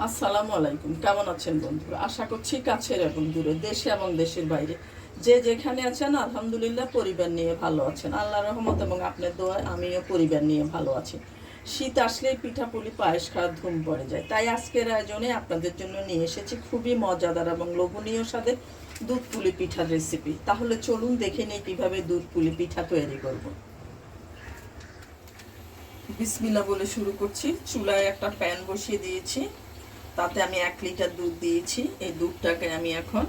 আসসালামু আলাইকুম, কেমন আছেন বন্ধুরা? আশা করছি কাছের এবং দূরে, দেশে এবং দেশের বাইরে যে যেখানে আছেন আলহামদুলিল্লাহ পরিবার নিয়ে ভালো আছেন। আল্লাহর রহমত এবং আপনার দোয়ায় আমিও পরিবার নিয়ে ভালো আছি। শীত আসলেই পিঠাপুলি পায়েস খাওয়ার ধুম পড়ে যায়, তাই আজকের আয়োজনে আপনাদের জন্য নিয়ে এসেছি খুবই মজাদার এবং লোভনীয় স্বাদের দুধ পুলি পিঠার রেসিপি। তাহলে চলুন দেখে নিই কীভাবে দুধ পুলি পিঠা তৈরি করব। বিসমিল্লাহ বলে শুরু করছি। চুলায় একটা প্যান বসিয়ে দিয়েছি, তাতে আমি 1 লিটার দুধ দিয়েছি। এই দুধটাকে আমি এখন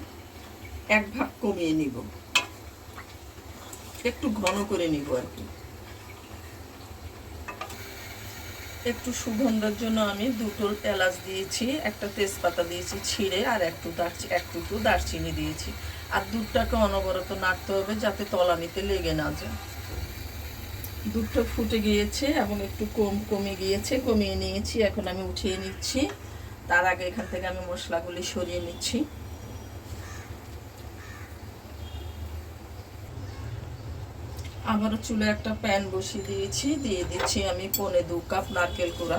1 ভাগ কমিয়ে নিব, একটু ঘন করে নিব আর কি। একটু সুগন্ধের জন্য আমি 2টো এলাচ দিয়েছি, একটা তেজপাতা দিয়েছি ছিঁড়ে, আর একটু দারচিনি দিয়েছি। আর দুধটাকে অনবরত নাড়তে হবে যাতে তলানিতে লেগে না যায়। দুধটা ফুটে গিয়েছে এবং একটু কমিয়ে নিয়েছি। এখন আমি উঠিয়ে নিচ্ছি। তার আগে এখান থেকে আমি মশলাগুলি সরিয়ে নিচ্ছি। আবারও চুলে একটা প্যান বসিয়ে দিয়েছি, দিয়ে দিচ্ছি আমি 1.25 কাপ নারকেল কোড়া।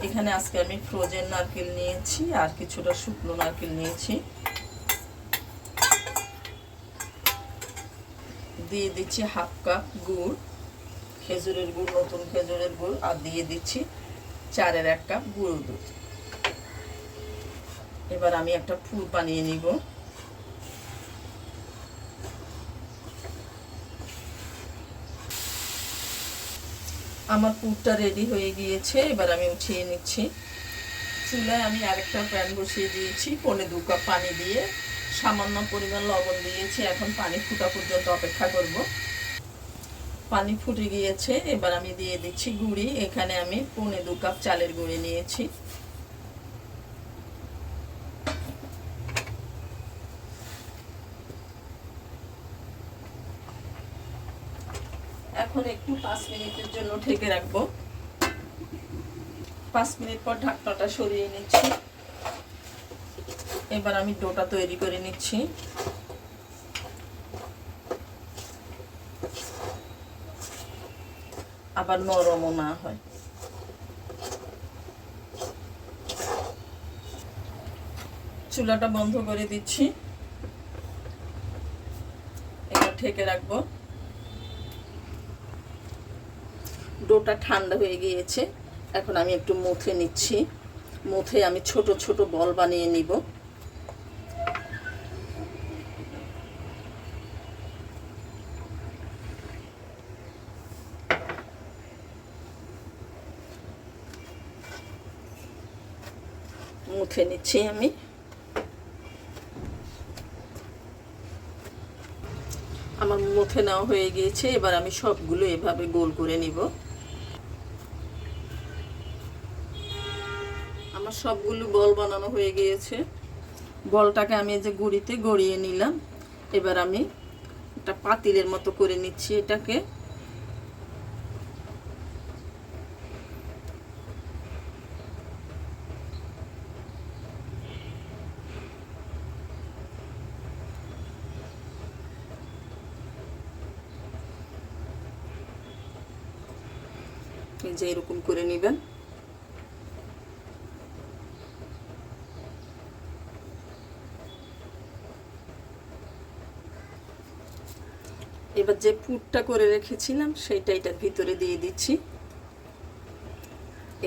এখানে আজকে আমি ফ্রোজেন নারকেল নিয়েছি আর কিছুটা শুকনো নারকেল নিয়েছি। দিয়ে দিচ্ছি 1/2 কাপ গুড়, খেজুরের গুড়, নতুন খেজুরের গুড়। আর দিয়ে দিচ্ছি 4-এর 1 কাপ গুঁড়ো দুধ। এবার আমি একটা পুর বানিয়ে নিব। আমার পুরটা রেডি হয়ে গিয়েছে, এবার আমি উঠিয়ে নিচ্ছি। চুলায় আমি আরেকটা প্যান বসিয়ে দিয়েছি, 1.25 কাপ পানি দিয়ে সামান্য পরিমাণ লবণ দিয়েছি। এখন পানি ফুটা পর্যন্ত অপেক্ষা করব। পানি ফুটে গিয়েছে, এবার আমি দিয়ে দিচ্ছি গুঁড়ি। এখানে আমি 1.25 কাপ চালের গুঁড়ি নিয়েছি। এখন একটু 5 মিনিটের জন্য ঢেকে রাখবো। 5 মিনিট পর ঢাকনাটা সরিয়ে নিচ্ছি। এবার আমি ডোটা তৈরি করে নিচ্ছি। আবার নরমও না হয়। চুলাটা বন্ধ করে দিচ্ছি। এবার ঢেকে রাখবো। ডোটা ঠান্ডা হয়ে গিয়েছে, এখন আমি একটু মুথে নিচ্ছি। মুথে আমি ছোট ছোট বল বানিয়ে নিব। মুথে নিচ্ছি আমি। আমার মুথে নেওয়া হয়ে গিয়েছে, এবার আমি সবগুলো এভাবে গোল করে নিব। আমার সবগুলো বল বানানো হয়ে গিয়েছে। বলটাকে আমি যে গুঁড়িতে গড়িয়ে নিলাম। এবার আমি একটা পাতিলের মতো করে নিচ্ছি এটাকে। এই যে এরকম করে নেবেন। এবার যে পুরটা করে রেখেছিলাম সেইটা এটার ভিতরে দিয়ে দিচ্ছি।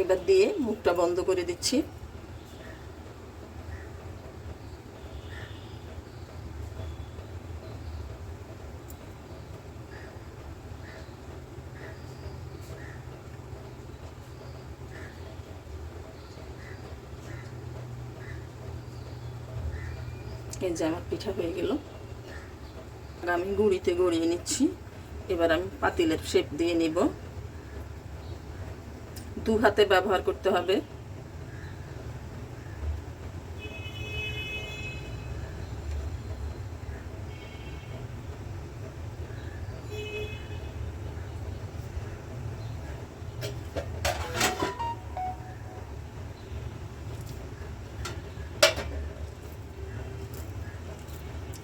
এবার দিয়ে মুখটা বন্ধ করে দিচ্ছি। এই যে আমার পিঠা হয়ে গেল। আমি গুঁড়িতে গড়িয়ে নিচ্ছি। এবার আমি পাতিলের শেপ দিয়ে নিব। 2 হাতে ব্যবহার করতে হবে।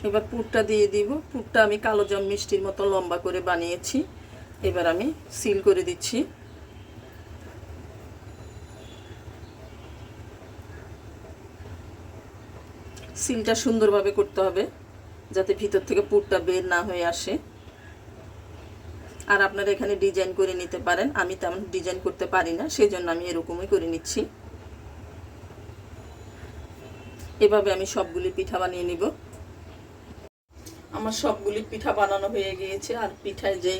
এবার পুরটা দিয়ে দিব। পুরটা আমি কালোজাম মিষ্টির মতো লম্বা করে বানিয়েছি। এবার আমি সিল করে দিচ্ছি। সিলটা সুন্দরভাবে করতে হবে যাতে ভিতর থেকে পুরটা বের না হয়ে আসে। আর আপনারা এখানে ডিজাইন করে নিতে পারেন, আমি তেমন ডিজাইন করতে পারি না, সেই জন্য আমি এরকমই করে নিচ্ছি। এভাবে আমি সবগুলি পিঠা বানিয়ে নিব। আমার সবগুলি পিঠা বানানো হয়ে গিয়েছে। আর পিঠায় যে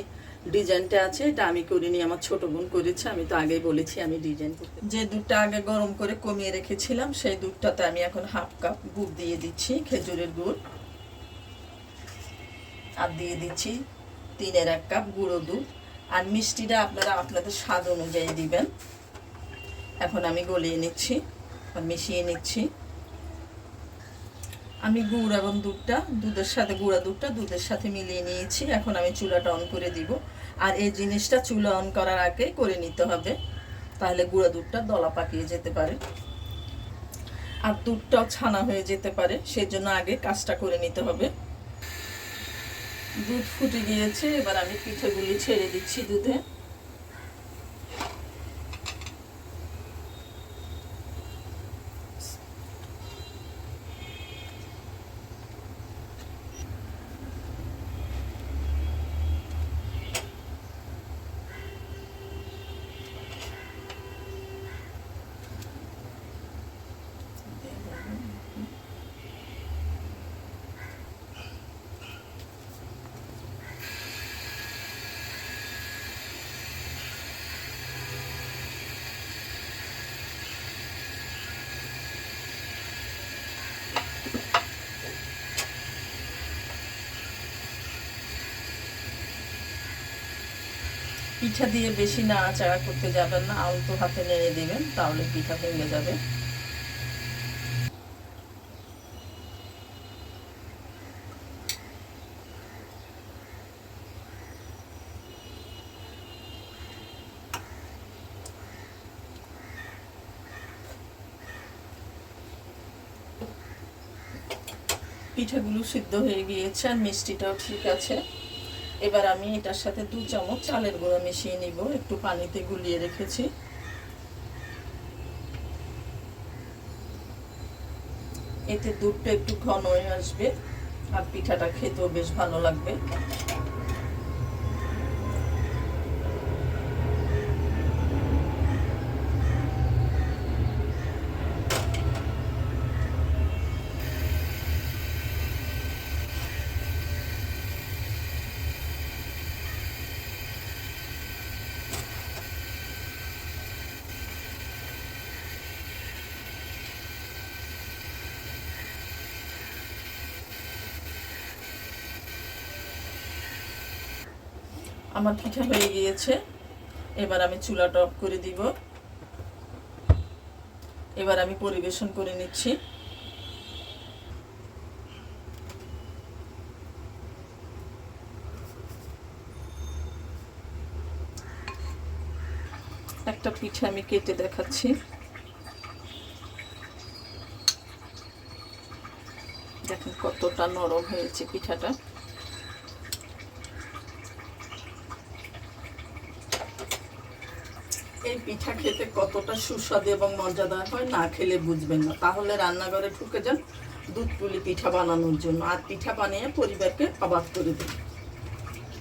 ডিজাইনটা আছে এটা আমি করিনি, আমার ছোট বোন করেছে। আমি তো আগেই বলেছি আমি ডিজাইন করতে। যে দুধটা আগে গরম করে কমিয়ে রেখেছিলাম সেই দুধটাতে আমি এখন হাফ কাপ গুড় দিয়ে দিচ্ছি, খেজুরের গুড়। আর দিয়ে দিচ্ছি 3/1 কাপ গুঁড়ো দুধ। আর মিষ্টিটা আপনারা আপনাদের স্বাদ অনুযায়ী দিবেন। এখন আমি গলিয়ে নিচ্ছি, মিশিয়ে নিচ্ছি। আমি গুড় এবং দুধটা গুঁড়া দুধটা দুধের সাথে মিলিয়ে নিয়েছি। এখন আমি চুলাটা অন করে দিব। আর এই জিনিসটা চুলা অন করার আগে করে নিতে হবে, তাহলে গুঁড়া দুধটা দলা পাকিয়ে যেতে পারে আর দুধটাও ছানা হয়ে যেতে পারে, সেজন্য আগে কাজটা করে নিতে হবে। দুধ ফুটে গিয়েছে, এবার আমি পিঠাগুলি ছেড়ে দিচ্ছি দুধে। পিঠা দিয়ে বেশি নাড়াচাড়া করতে যাবেন না, অল্প হাতে নেড়ে দেবেন, তাহলে পিঠা ভেঙে যাবে। পিঠাগুলো সিদ্ধ হয়ে গিয়েছে আর মিষ্টিটাও ঠিক আছে। এবার আমি এটার সাথে 2 চামচ চালের গুঁড়া মিশিয়ে নিব, একটু পানিতে গুলিয়ে রেখেছি। এতে দুধটা একটু ঘন হয়ে আসবে আর পিঠাটা খেতেও বেশ ভালো লাগবে। আমার পিঠা হয়ে গিয়েছে, এবার আমি চুলাটা অফ করে দিব। এবার আমি পরিবেশন করে নিচ্ছি। একটা পিঠা আমি কেটে দেখাচ্ছি, দেখেন কতটা নরম হয়েছে পিঠাটা। এই পিঠা খেতে কতটা সুস্বাদু এবং মজাদার হয়, না খেলে বুঝবেন না। তাহলে রান্নাঘরে ঢুকে যান দুধ পুলি পিঠা বানানোর জন্য, আর পিঠা বানিয়ে পরিবারকে অবাক করে দিন।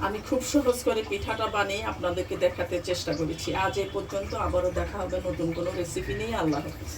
আমি খুব সহজ করে পিঠাটা বানিয়ে আপনাদেরকে দেখাতে চেষ্টা করেছি। আজ এই পর্যন্ত, আবারও দেখা হবে নতুন কোনো রেসিপি নিয়ে। আল্লাহ হাফেজ।